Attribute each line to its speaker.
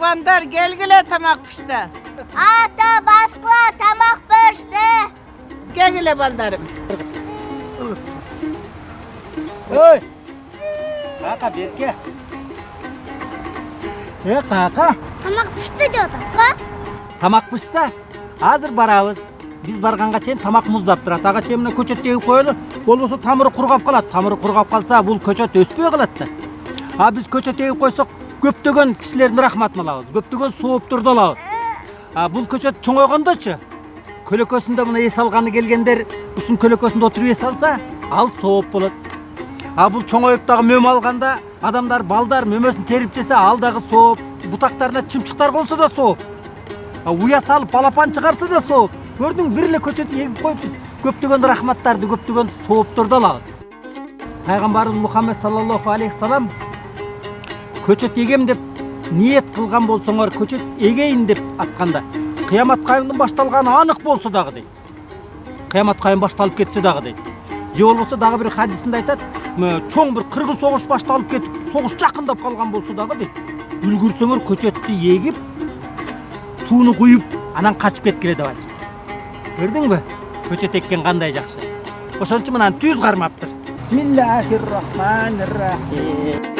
Speaker 1: Балбандар келгиле тамак пишти.
Speaker 2: Ата баскыла тамак пишти.
Speaker 1: Келгиле балдарым.
Speaker 3: Ой! Кака берке. Кака.
Speaker 2: Тамак пишти деп атка.
Speaker 3: Тамак пишса, азыр барабыз. Биз барганга чейин тамак муздап турат. Ага чейин мына көчөт эгип коелу. Болбосо тамыры кургап калат. Тамыры кургап калса, бул көчөт өспөй калат да. А биз көчөт эгип койсок, көптөгөн кишилердин рахматын алабыз. Көптөгөн сооптурду алабыз. А бул көчөт чоңойгондочу, көлөкөсүндө мына эс алганы келгендер ушун көлөкөсүндө отуруп эс алса, ал сооп болот. А бул чоңоюп дагы мөм алганда, адамдар балдар мөмөсүн терип жесе, ал дагы сооп. Бутактарына чымчыктар болсо да сооп. А уя салып балапан чыгарса да сооп. Көрдүң, бир эле көчөт эгип коюп биз көптөгөн рахматтарды, көптөгөн сооптурду алабыз. Пайгамбарыбыз Мухаммед саллаллаху алейхи салам көчөт егем деп ниет кылган болсоңор, көчөт эгейин деп атканда, кыямат кайымдын башталганы анык болсо дагы дейт. Кыямат кайым башталып кетсе дагы дейт. Же болбосо дагы бир хадисинде айтат, чоң бир кыргыз согуш башталып кетип, согуш жакындап калган болсо дагы дейт. Үлгүрсөңөр көчөттү эгип, сууну куюп, анан качып кеткиле деп айтат. Көрдүңбү? Көчөт эккен кандай жакшы. Ошон үчүн мынаны түз кармаптыр. Бисмиллахир-рахманир-рахим.